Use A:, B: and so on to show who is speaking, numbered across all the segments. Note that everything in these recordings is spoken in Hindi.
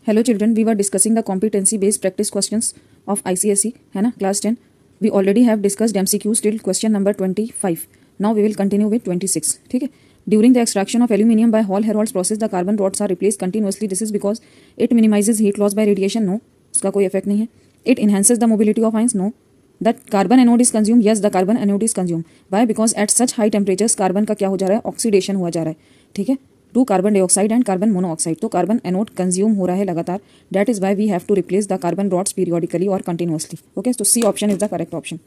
A: Hello children, we were discussing the competency based practice questions of ICSE, है ना, class 10. We already have discussed MCQs till question number 25. Now we will continue with 26. ठीक है. During the extraction of aluminium by Hall Heroult's process the carbon rods are replace continuously. This is because it minimises heat loss by radiation. No, उसका कोई इफेक्ट नहीं है. It enhances the mobility of ions. No. The carbon anode is consume. Yes, the carbon anode is consume. Why? Because at such high temperatures carbon का क्या हो जा रहा है? ऑक्सीडेशन हुआ जा रहा है. ठीक है, to carbon dioxide and carbon monoxide. तो कार्बन एनोड कंज्यूम हो रहा है लगातार. That is why we have to replace the carbon rods periodically और कंटिन्यूअसली. ओके, तो C option is the correct option.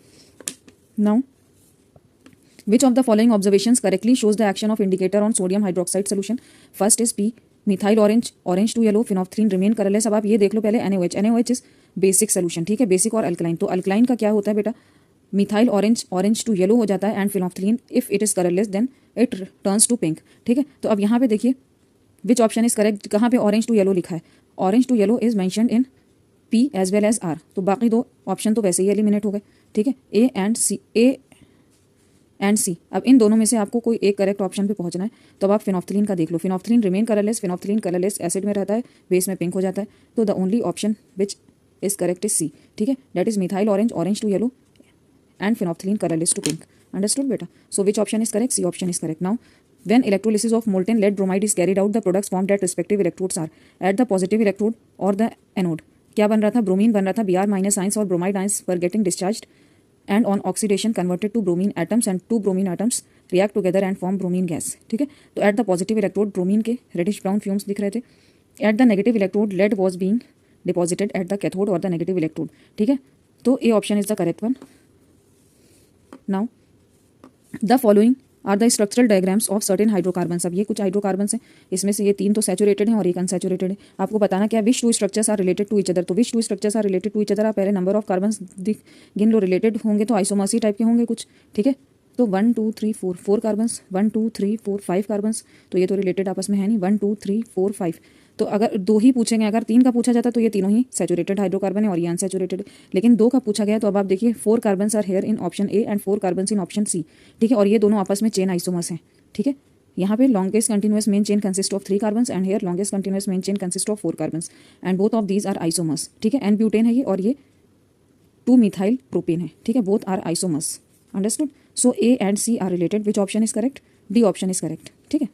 A: Now which of the following observations correctly shows the action of indicator on sodium hydroxide solution? First is P, methyl orange to yellow, phenolphthalein remain colorless. अब आप ये देख लो पहले NaOH is basic solution. ठीक है, बेसिक और अल्कलाइन. तो अल्कलाइन का क्या होता है बेटा? मिथाइल ऑरेंज टू येलो हो जाता है and phenolphthalein if it is colourless then it turns to pink. ठीक है, तो अब यहाँ पे देखिए विच ऑप्शन इज करेक्ट. कहाँ पे ऑरेंज टू येलो लिखा है? Orange to yellow is mentioned in P as well as R. तो बाकी दो ऑप्शन तो वैसे ही एलिमिनेट हो गए. ठीक है, A एंड सी. अब इन दोनों में से आपको कोई एक करेक्ट ऑप्शन पे पहुंचना है. तो अब आप फिनोल्फथलीन का देख लो. Phenolphthalein remain colourless. Phenolphthalein colourless acid में रहता है, बेस में पिंक हो जाता है. तो the only option which is correct is C. ठीक है, that is methyl orange to yellow and phenolphthalein colorless to pink. Understood beta? So which option is correct? C option is correct. Now when electrolysis of molten lead bromide is carried out, the products formed at respective electrodes are at the positive electrode or the anode. क्या बन रहा था? ब्रोमीन बन रहा था. Br minus ions और bromide ions were getting discharged and on oxidation converted to bromine atoms and two bromine atoms react together and form bromine gas. ठीक है, तो at the positive electrode bromine के reddish brown fumes दिख रहे थे. At the negative electrode lead was being deposited at the cathode or the negative electrode. ठीक है, तो A option is the correct one. Now the following are the structural diagrams of certain hydrocarbons. अब ये कुछ हाइड्रोकार्बन्स हैं, इसमें से ये तीन तो सैचुरेटेड हैं और एक अनसैचुरेटेड है. आपको बताना क्या, which two structures are related to each other. तो which two structures are related to each other. आप पहले नंबर ऑफ कार्बन्स गिन लो. रिलेटेड होंगे तो आइसोमर्सी टाइप के होंगे कुछ. ठीक है, तो 1 2 3 4 4 कार्बन्स, 1 2 3 4 5 कार्बन्स. तो ये तो रिलेटेड आपस में है नहीं. 1 2 3 4 5. तो अगर दो ही पूछेंगे, अगर तीन का पूछा जाता तो ये तीनों ही सैचुरेटेड हाइड्रोकार्बन है और ये अनसैचुरेटेड है. लेकिन दो का पूछा गया तो अब आप देखिए 4 carbons are here in option A and 4 carbons in option C. ठीक है, और ये दोनों आपस में चेन आइसोमर्स हैं. ठीक है, यहाँ पे longest continuous main chain consist of 3 carbons and here longest continuous main chain consist of 4 carbons and both of these are isomers. ठीक है, एन ब्यूटेन है ये और ये 2 मिथाइल प्रोपेन है. ठीक है, both are isomers. Understood? So A and C are related. Which option is correct? D option is correct. ठीक है,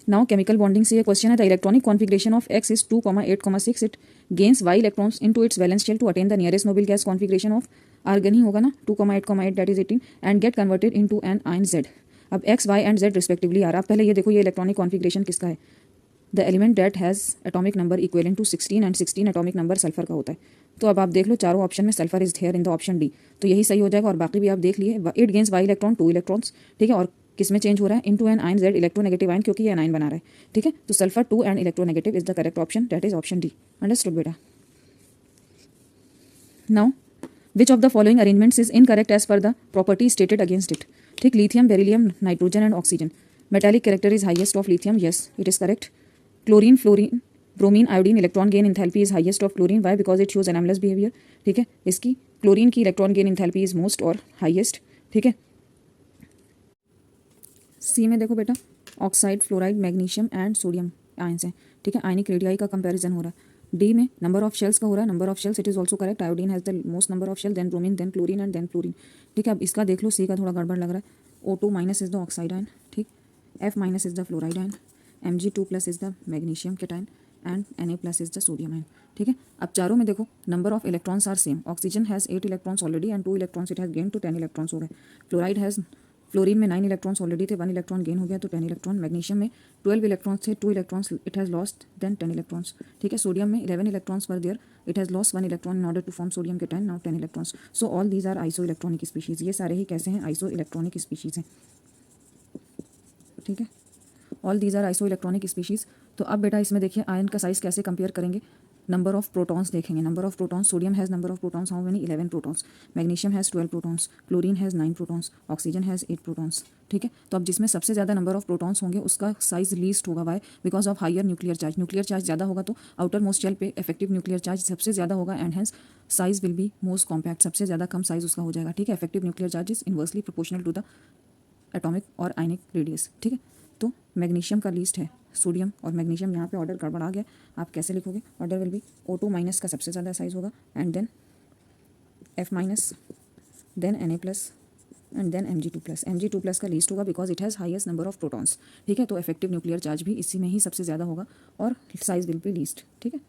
A: नाउ केमिकल बॉन्डिंग से ये क्वेश्चन है. The electronic configuration of X is 2,8,6. It gains Y electrons into its valence shell to attain the nearest noble gas configuration of argon ही होगा ना. 2,8,8 that is 18 and get converted into an ion Z. अब X, Y and Z respectively आ रहा. अब पहले ये देखो ये इलेक्ट्रॉनिक कॉन्फिगरेशन किसका है. The element that has atomic number equivalent to 16 and 16 atomic number sulphur का होता है. तो अब आप देख लो चारों ऑप्शन में sulphur is here in the option D. तो यही सही हो जाएगा और बाकी भी आप देख लिए. It gains Y electron 2 electrons. ठीक है, और किस में चेंज हो रहा है? Into an ion Z electronegative ion, क्योंकि ये एनाइन बना रहा है. ठीक है, तो sulphur 2 and electronegative is the correct option. That is option D. Understood बेटा? Now which of the following arrangements is incorrect as per the property stated against it. ठीक, lithium, beryllium, nitrogen and oxygen. Metallic character is highest of lithium. Yes, it is correct. Chlorine, fluorine, bromine, iodine electron gain enthalpy is highest of chlorine. Why? Because it shows anomalous behaviour. ठीक है, इसकी क्लोरीन की electron gain enthalpy is most और हाईएस्ट. ठीक है, सी में देखो बेटा oxide, fluoride, magnesium and sodium ions हैं. ठीक है, आयनिक रेडियाई का कंपैरिजन हो रहा है. डी में नंबर ऑफ शेल्स का हो रहा है. Number of shells it is also correct. Iodine has the most number of shell, then bromine, then chlorine and then fluorine. ठीक है, अब इसका देख लो. सी का थोड़ा गड़बड़ लग रहा है. O2 minus is the oxide ion. ठीक, F minus is the fluoride ion, Mg2 plus is the magnesium cation and Na plus is the sodium ion. ठीक है, अब चारों में देखो number of electrons are same. Oxygen has 8 electrons already and 2 electrons it has gain to 10 electrons हो गए. फ्लोराइड हैज़, फ्लोरीन में 9 इलेक्ट्रॉन्स ऑलरेडी थे, 1 इलेक्ट्रॉन गेन हो गया तो 10 इलेक्ट्रॉन. मैग्नीशियम में 12 इलेक्ट्रॉन्स थे, 2 electrons it has lost then 10 electrons. ठीक है, सोडियम में 11 electrons were there, it has lost 1 electron in order to form sodium cation, now 10 electrons. So all these are isoelectronic species. ये सारे ही कैसे हैं? आइसो इलेक्ट्रॉनिक स्पीशीज़ हैं. ठीक है, all these are isoelectronic species. तो अब बेटा इसमें देखिए आयन का साइज़ कैसे कंपेयर करेंगे. नंबर ऑफ प्रोटॉन्स देखेंगे. Number of protons, sodium has number of protons how many? 11 protons. Magnesium has 12 protons. Chlorine has 9 protons. Oxygen has 8 protons. ठीक है, तो अब जिसमें सबसे ज़्यादा नंबर ऑफ प्रोटॉन्स होंगे उसका साइज लीस्ट होगा. Why? Because of higher nuclear charge. Nuclear charge ज़्यादा होगा तो आउटर मोस्ट शेल पे इफेक्टिव न्यूक्लियर चार्ज सबसे ज़्यादा होगा and hence size will be most compact. सबसे ज़्यादा कम साइज उसका हो जाएगा. ठीक है, effective nuclear charge is inversely proportional to the atomic और आयनिक रेडियस. ठीक है, तो मैग्नीशियम का लीस्ट है सोडियम और मैग्नीशियम, यहाँ पे ऑर्डर गड़बड़ा गया, आप कैसे लिखोगे? Order will be O2 minus का सबसे ज़्यादा साइज होगा and then F minus, then Na+, and then Mg2+. Mg2+ का लीस्ट होगा because it has highest number of protons, ठीक है। तो इफेक्टिव न्यूक्लियर चार्ज भी इसी में ही सबसे ज़्यादा होगा और साइज विल बी लीस्ट, ठीक है।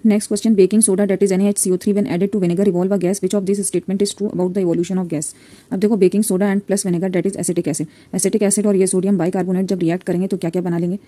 A: Next question, baking soda that is NaHCO3 when added to vinegar evolve a gas, which of this statement is true about the evolution of gas. अब देखो, baking soda and plus vinegar that is acetic acid, acetic acid और ये सोडियम बाइकार्बोनेट जब रिएक्ट करेंगे तो क्या क्या बना लेंगे?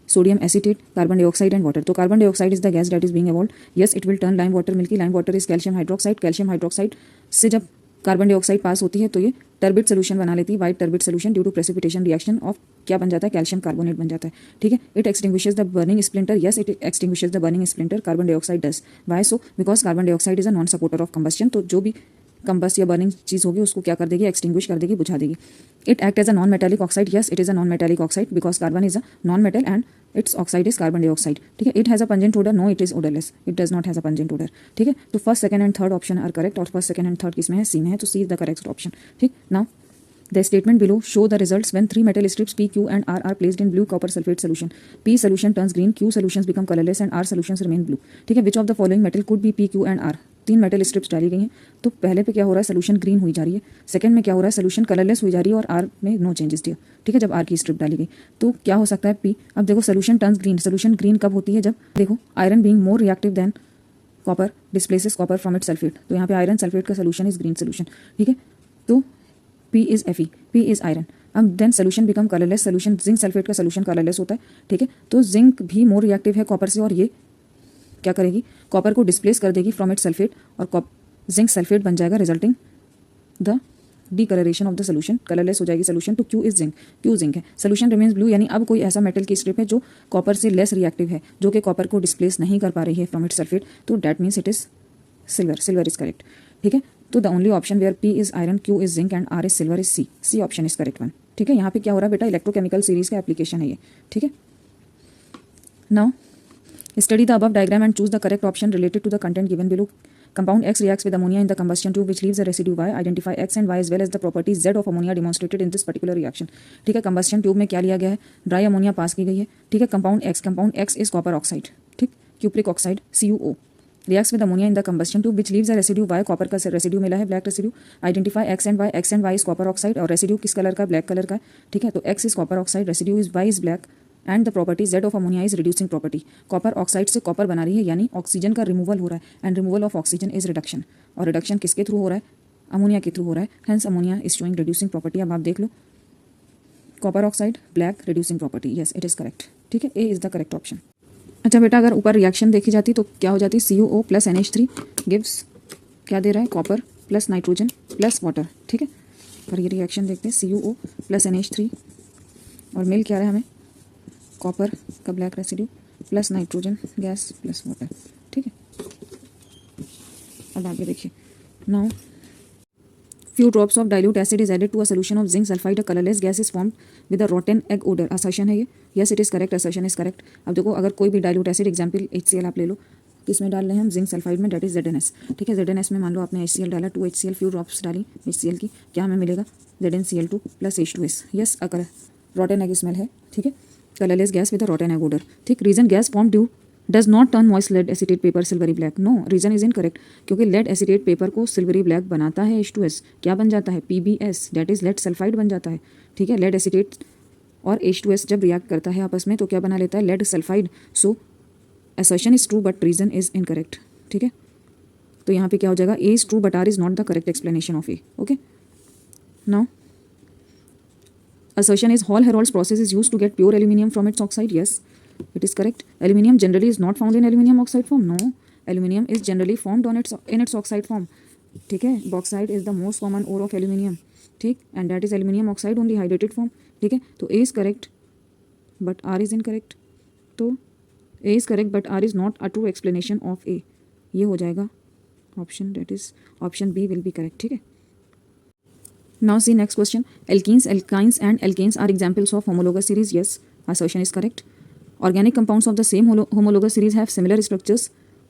A: Sodium acetate, carbon dioxide and water. तो carbon dioxide is the gas that is being evolved, yes it will turn lime water milky, lime water is calcium hydroxide, calcium hydroxide से जब कार्बन डाइऑक्साइड पास होती है तो ये टर्बिड सोल्यूशन बना लेती है, white turbid solution due to precipitation reaction of क्या बन जाता है? कैल्शियम कार्बोनेट बन जाता है, ठीक है। It extinguishes the burning splinter, yes it extinguishes the burning splinter, carbon dioxide does, why so? Because carbon dioxide is a non supporter of combustion, तो जो भी कंबस्ट या बर्निंग चीज़ होगी उसको क्या कर देगी? एक्सटिंग्विश कर देगी, बुझा देगी। It act as a non metallic oxide, yes it is a non metallic oxide because carbon is a non metal and its oxide is carbon dioxide, ठीक है। It has a pungent odour, no it is odourless, it does not has a pungent odour, ठीक है। तो first second and third option are correct और फर्स्ट सेकंड एंड थर्ड किसमें है? सी में है, तो सी इज द करेक्ट ऑप्शन, ठीक। Now the statement below show the results when three metal strips P, Q and R are placed in blue copper sulfate solution. P solution turns green, Q solutions become colorless and R solutions remain blue, ठीक है। Which of the following metal could be P, Q and R? तीन मेटल स्ट्रिप्स डाली गई हैं, तो पहले पे क्या हो रहा है? सोल्यूशन ग्रीन हुई जा रही है, सेकंड में क्या हो रहा है? सोल्यूशन कलरलेस हुई जा रही है और आर में नो चेंजेस दिया, ठीक है, जब आर की स्ट्रिप डाली गई। तो क्या हो सकता है? पी। अब देखो, solution turns green, solution green कब होती है? जब देखो iron being more reactive than copper displaces copper from it sulphate, तो यहाँ पे आयरन सल्फेट का सोल्यूशन इज ग्रीन सोल्यूशन, ठीक है। तो P is Fe, P is iron. अब then solution become colourless, solution zinc sulphate का सोल्यूशन कलरलेस होता है, ठीक है। तो जिंक भी मोर रिएक्टिव है कॉपर से और ये क्या करेगी? कॉपर को डिस्प्लेस कर देगी फ्रॉम इट सल्फेट और जिंक सल्फेट बन जाएगा, resulting the decoloration of the solution, colourless हो जाएगी सोल्यूशन। तो Q is zinc, Q zinc है। सोल्यूशन रिमेन्स ब्लू, यानी अब कोई ऐसा मेटल की स्ट्रिप है जो कॉपर से लेस रिएक्टिव है, जो कि कॉपर को डिस्प्लेस नहीं कर पा रही है फ्रॉम इट सल्फेट, तो that means it is silver, silver is correct, ठीक है। तो the only option where P is iron, Q is zinc and R is silver is C, C option is correct one, ठीक है। यहाँ पे क्या हो रहा है बेटा? इलेक्ट्रोकेमिकल सीरीज का एप्लीकेशन है ये, ठीक है। Now study the above diagram and choose the correct option related to the content given below. Compound X reacts with ammonia in the combustion tube which leaves a residue Y. Identify X and Y as well as the properties Z of ammonia demonstrated in this particular reaction. ठीक है, combustion tube में क्या लिया गया है? ड्राई अमोनिया पास की गई है, ठीक है। Compound X is copper oxide, ठीक, cupric oxide CuO. Reacts with ammonia in the combustion tube which leaves a residue Y. Copper का रेसिड्यू मिला है, black residue. Identify X and Y. X and Y is copper oxide और रेसिड्यू किस कलर का? ब्लैक कलर का, ठीक है। तो X is copper oxide, residue is Y is black and the property Z of ammonia is reducing property. Copper oxide से कॉपर बना रही है, यानी ऑक्सीजन का रिमूवल हो रहा है and removal of oxygen is reduction, और रिडक्शन किसके थ्रू हो रहा है? अमोनिया के थ्रू हो रहा है, hence ammonia is showing reducing property. अब आप देख लो, copper oxide black reducing property, yes it is correct, ठीक है। A is the correct option. अच्छा बेटा, अगर ऊपर रिएक्शन देखी जाती तो क्या हो जाती? CuO प्लस NH3 गिव्स क्या दे रहा है? Copper plus nitrogen plus water, ठीक है। और ये रिएक्शन देखते हैं, CuO प्लस NH3 और मिल क्या रहा है हमें? कॉपर का black residue plus nitrogen gas plus water, ठीक है। अब आगे देखिए, now few drops of dilute acid is added to a solution of zinc sulfide, a colorless gas is formed with a rotten egg odor. assertion है ये, yes it is correct, assertion is correct। अब देखो, अगर कोई भी dilute acid एग्जाम्पल HCl आप ले लो, किसमें डाल रहे हैं हम? जिंक सल्फाइड में, डेट इज ZnS, ठीक है। ZnS में मान लो आपने HCl डाला, 2 HCl फ्यू ड्रॉप्स डाली HCl की, क्या हमें मिलेगा? ZnCl2 प्लस H2S, यस अगर रॉटन एग स्मेल है, ठीक है। Colourless gas with a rotten egg odour, ठीक। Reason gas form due does not turn moist lead acetate paper silvery black, no reason is incorrect, क्योंकि लेड एसिटेट पेपर को सिल्वरी ब्लैक बनाता है H2S, क्या बन जाता है? PbS, that is lead sulphide बन जाता है, ठीक है। लेड एसिटेट और H2S जब रिएक्ट करता है आपस में तो क्या बना लेता है? Lead sulphide. So assertion is true but reason is incorrect, ठीक है। तो यहाँ पे क्या हो जाएगा? A is true but R is not the correct explanation of A, okay. Now assertion is Hall-Herold's process is used to get pure aluminium from its oxide, yes it is correct। aluminium generally is not found in aluminium oxide form, no aluminium is generally formed in its oxide form, ठीक है। bauxite is the most common ore of aluminium, ठीक, and that is aluminium oxide only hydrated form, ठीक है। तो A is correct but R is incorrect, तो A is correct but R is not a true explanation of A, ये हो जाएगा option, that is option B will be correct, ठीक है। Now see next question. Alkenes, alkynes and alkanes are examples of homologous series. Yes, assertion is correct. Organic compounds of the same homologous series have similar structures.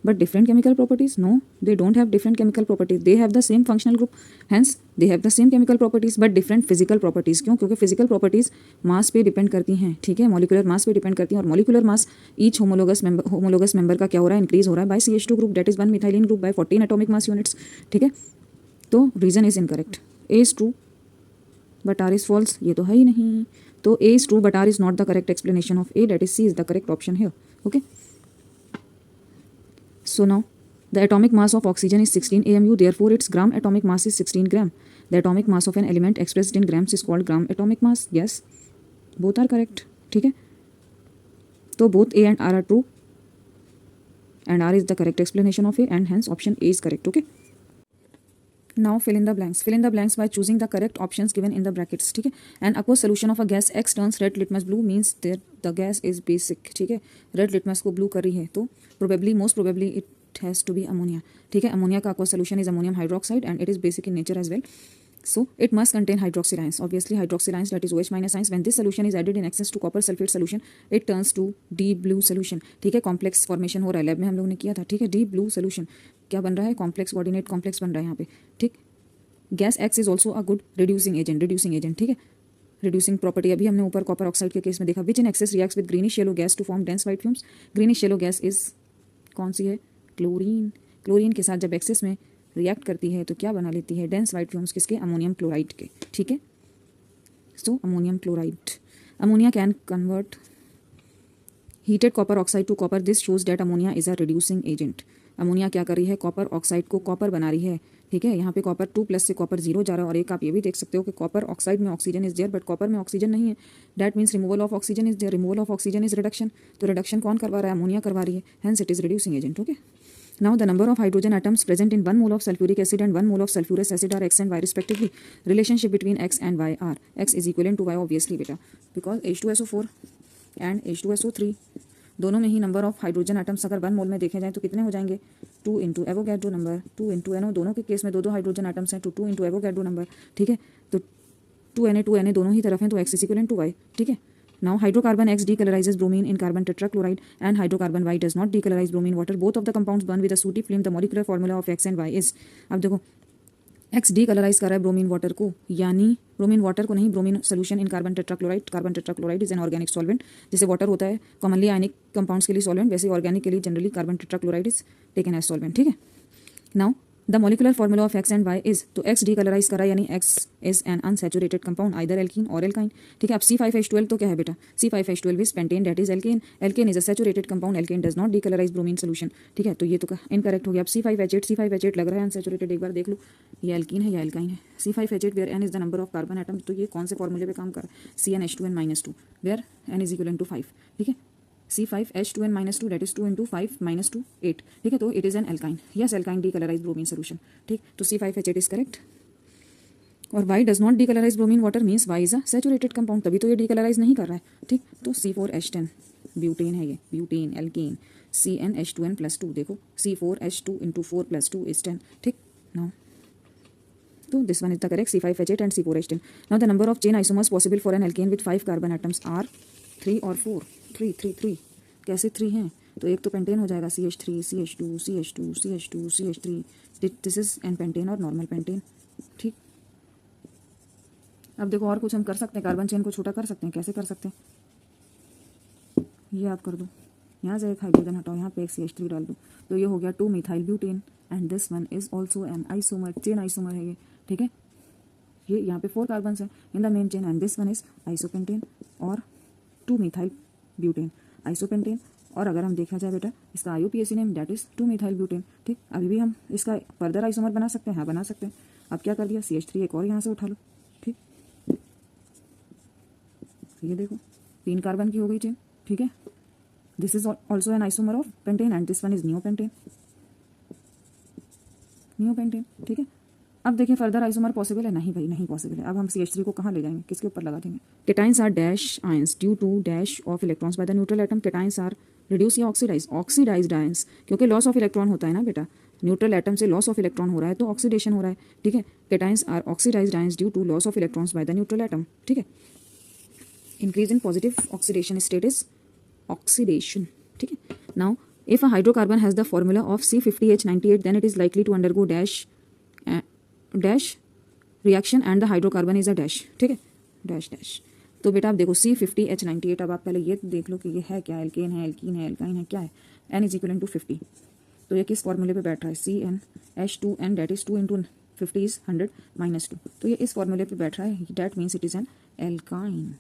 A: but different chemical properties? No, they don't have different chemical properties. They have the same functional group, hence they have the same chemical properties but different physical properties. क्यों? क्योंकि physical properties मास पे डिपेंड करती हैं, ठीक है, मॉलिकुलर मास पे डिपेंड करती हैं, और molecular mass each homologous member का क्या हो रहा है, इंक्रीज हो रहा है by CH2 group, that is 1 methylene group by 14 atomic mass units, ठीक है. तो reason is incorrect. A is true but R is false, ये तो है ही नहीं. तो A is true but R is not the correct explanation of A, that is C is the correct option here. Okay. So now the atomic mass of oxygen is 16 AMU, therefore its gram atomic mass is 16 gram. The atomic mass of an element expressed in grams is called gram atomic mass. Yes, both are correct. ठीक है. तो both A and R are true and R is the correct explanation of A, and hence option A is correct. Okay. Now fill in the blanks. Fill in the blanks by choosing the correct options given in the brackets. ठीक है. An aqueous solution of a gas X turns red litmus blue means that the gas is basic. ठीक है. Red litmus को blue कर रही है तो probably, most probably it has to be ammonia. ठीक है. Ammonia का aqueous solution is ammonium hydroxide and it is basic in nature as well. So it must contain hydroxyl ions. Obviously hydroxyl ions, that is OH minus ions. When this solution is added in excess to copper sulfate solution, it turns to deep blue solution. ठीक है. कॉम्प्लेक्स फॉर्मेशन हो रहा है, लैब में हम लोगों ने किया था. ठीक है. डीप ब्लू सोल्यूशन क्या बन रहा है, कॉम्प्लेक्स कोऑर्डिनेट कॉम्प्लेक्स बन रहा है यहाँ पे. ठीक. Gas x is also a good reducing agent. ठीक है. रिड्यूसिंग प्रॉपर्टी अभी हमने ऊपर कॉपर ऑक्साइड के केस में देखा. Which in excess reacts with greenish yellow gas to form dense white fumes. Greenish yellow gas is कौन सी है, क्लोरीन. क्लोरीन के साथ जब एक्सेस में रिएक्ट करती है तो क्या बना लेती है, डेंस वाइट फ्यूम्स. किसके, अमोनियम क्लोराइड के. ठीक है. So ammonium chloride. Ammonia can convert heated copper oxide to copper. This shows that ammonia is a reducing agent. Ammonia क्या कर रही है, कॉपर ऑक्साइड को कॉपर बना रही है. ठीक है. यहाँ पे कॉपर 2 प्लस से कॉपर 0 जा रहा है. और एक आप ये भी देख सकते हो कि कॉपर ऑक्साइड में oxygen is there but copper में ऑक्सीजन नहीं है. That means removal of oxygen is there. Removal of oxygen is reduction. तो रिडक्शन कौन करवा रहा है, अमोनिया करवा रही है. Hence it is reducing agent. Okay. Now the number of hydrogen atoms present in 1 mole of sulfuric acid and 1 mole of sulfurous acid are X and Y respectively. Relationship between X and Y are X is equivalent to Y obviously beta, because H2SO4 and H2SO3 दोनों में ही नंबर ऑफ हाइड्रोजन एटम्स अगर 1 मोल में देखे जाएं तो कितने हो जाएंगे, 2 into Avogadro number, 2 into NO. दोनों के केस में दो हाइड्रोजन एटम्स हैं तो 2 इंटू एवोगैड्रो नंबर. ठीक है. तो 2Na दोनों ही तरफ हैं तो X is equivalent to Y. ठीक है. Now hydrocarbon X decolorizes bromine in carbon tetrachloride and hydrocarbon Y does not decolorize bromine water. Both of the compounds burn with a sooty flame. The molecular formula of X and Y is. अब देखो X डीकलराइज कर रहा है ब्रोमीन वाटर को, यानी ब्रोमीन वाटर को नहीं, bromine solution in carbon tetrachloride. Carbon tetrachloride is an organic solvent. जैसे वाटर होता है कॉमनली आयनिक कंपाउंड्स के लिए सॉल्वेंट, वैसे ऑर्गेनिक के लिए generally carbon tetrachloride is taken as solvent. ठीक है. Now the molecular formula of X and Y is, तो X डीकलराइज करा यानी X is an unsaturated compound either alkene और एल्काइन. ठीक है. अब C5H12 तो क्या है बेटा, C5H12 is pentane, that is alkane. Alkane is a saturated compound. Alkane does not decolourise bromine solution. ठीक है. तो ये तो इनकरेक्ट हो गया. अब C5H8 लग रहा है अनसैचुरेटेड, एक बार देख लो ये एल्कीन है या एल्काइन है. C5H8 where N is the number of carbon atom. तो ये कौन से फॉर्मूले पे काम कर रहा है, CnH2n-2 where N is equal to 5. ठीक है. C5H2n-2 that is 2 into 5 minus 2 8. ठीक है. तो it is an alkyne. Yes, alkyne decolourise bromine solution. ठीक. तो C5H8 इज करेक्ट. और Y does not decolourise bromine water means Y is a saturated compound, तभी तो ये डीकलराइज नहीं कर रहा है. ठीक. तो C4H10 ब्यूटेन है, ये ब्यूटेन एल्केन. CnH2n+2 देखो, C4H2 into 4 + 2 is 10. ठीक. नाउ तो this one is the correct, C5H8 and C4H10. Now the number of chain isomers possible for an alkane with 5 carbon atoms are 3 और 4. 3 कैसे 3 हैं, तो एक तो पेंटेन हो जाएगा CH3 CH2 CH2 CH2 CH3. This is N pentane और नॉर्मल पेंटेन. ठीक. अब देखो और कुछ हम कर सकते हैं, कार्बन चेन को छोटा कर सकते हैं. कैसे कर सकते हैं, ये आप कर दो. यहाँ से एक हाइड्रोजन हटाओ, यहाँ पे एक CH3 डाल दो, तो ये हो गया 2 methyl butane. And this one is also an isomer, chain isomer है ये. ठीक है. ये यहाँ पे 4 कार्बन है in the main chain and this one is isopentane और 2 मिथाइल ब्यूटेन आइसोपेंटेन. और अगर हम देखा जाए बेटा इसका IUPAC name that is 2 methyl butane. ठीक. अभी भी हम इसका फर्दर आइसोमर बना सकते हैं, हाँ बना सकते हैं. अब क्या कर दिया, CH3 एक और यहाँ से उठा लो. ठीक. ये देखो 3 कार्बन की हो गई चेन. ठीक है. This is also an isomer of pentane and this one is neopentane. ठीक है. अब देखिए फर्दर आइसोमर पॉसिबल है, नहीं भाई नहीं पॉसिबल है. अब हम CH3 को कहाँ ले जाएंगे, किसके ऊपर लगा देंगे. Cations are dash ions due to dash of electrons by the neutral atom. Cations are reduce या ऑक्सीडाइज्ड आयंस, क्योंकि लॉस ऑफ इलेक्ट्रॉन होता है ना बेटा, न्यूट्रल एटम से लॉस ऑफ इलेक्ट्रॉन हो रहा है तो ऑक्सीडेशन हो रहा है. ठीक है. Cations are oxidised ions due to loss of electrons by the neutral atom. ठीक है. Increase in positive oxidation state is oxidation. ठीक है. Now If a hydrocarbon has the formula of C50H98, then it is likely to undergo dash reaction and the hydrocarbon is a dash. ठीक है, डैश डैश. तो बेटा आप देखो C50H98. अब आप पहले ये देख लो कि ये है क्या, एल्केन है, एल्कीन है, एल्काइन है, क्या है. N is equal to 50. तो ये किस फॉर्मूले पे बैठ रहा है, CnH2n, that is 2 into 50 is 100 minus 2. तो ये इस फॉर्मूले पे बैठ रहा है, that means it is an alkyne.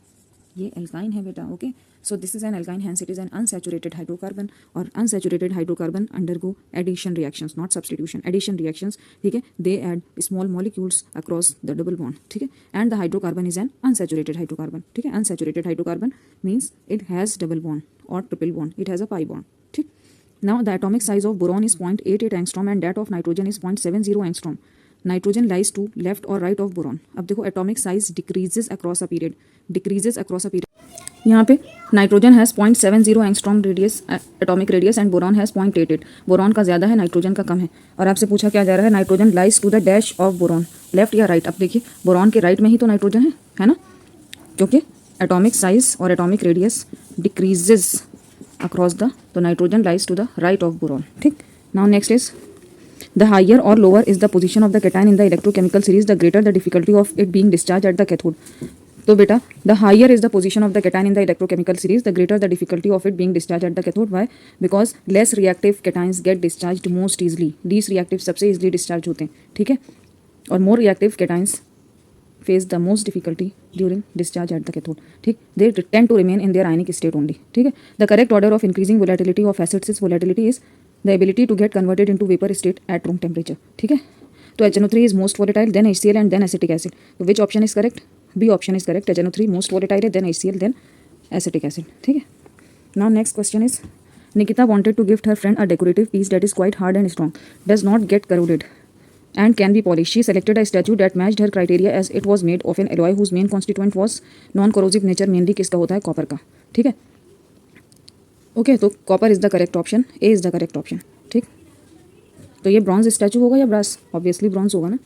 A: ये एल्काइन है बेटा. Okay, so this is an alkyne, hence it is an unsaturated hydrocarbon. और unsaturated hydrocarbon undergo addition reactions, not substitution, addition reactions. ठीक है, they add small molecules across the double bond. ठीक है, and the hydrocarbon is an unsaturated hydrocarbon. ठीक है, unsaturated hydrocarbon means it has double bond और triple bond, it has a pi bond. ठीक. Now the atomic size of boron is 0.88 angstrom and that of nitrogen is 0.70 angstrom. Nitrogen lies to left or right of boron. अब देखो atomic size decreases across a period. Decreases across a period. यहाँ पे nitrogen has 0.70 angstrom radius, atomic radius, and boron has 0.88. Boron का ज़्यादा है, नाइट्रोजन का कम है. और आपसे पूछा क्या जा रहा है, nitrogen lies to the dash of boron, left या राइट. अब देखिए बोरॉन के राइट में ही तो नाइट्रोजन है ना, क्योंकि एटॉमिक साइज और atomic radius decreases across the nitrogen lies to the right of boron. ठीक. Now next is the higher or lower is the position of the cation in the electrochemical series, the greater the difficulty of it being discharged at the cathode. तो बेटा the higher is the position of the cation in the electrochemical series, the greater the difficulty of it being discharged at the cathode. Why? Because less reactive cations get discharged most easily. Least reactive सबसे easily discharge होते हैं. ठीक है, और more reactive cations face the most difficulty during discharge at the cathode. ठीक, they tend to remain in their ionic state only. ठीक है, the correct order of increasing volatility of acids is volatility is the ability to get converted into vapor state at room temperature. ठीक है, तो HNO3 is most volatile, then HCl and then acetic acid. So which option is correct? B option is correct. HNO3 most volatile है, then HCl, then acetic acid. ठीक है. Now next question is, Nikita wanted to gift her friend a decorative piece that is quite hard and strong, does not get corroded and can be polished. She selected a statue that matched her criteria as it was made of an alloy whose main constituent was non-corrosive nature. mainly किसका होता है, कॉपर का. ठीक है, ओके, तो copper is the correct option, A is the correct option. ठीक, तो ये ब्रॉन्ज स्टैचू होगा या ब्रास, ऑब्वियसली ब्रॉन्ज होगा ना.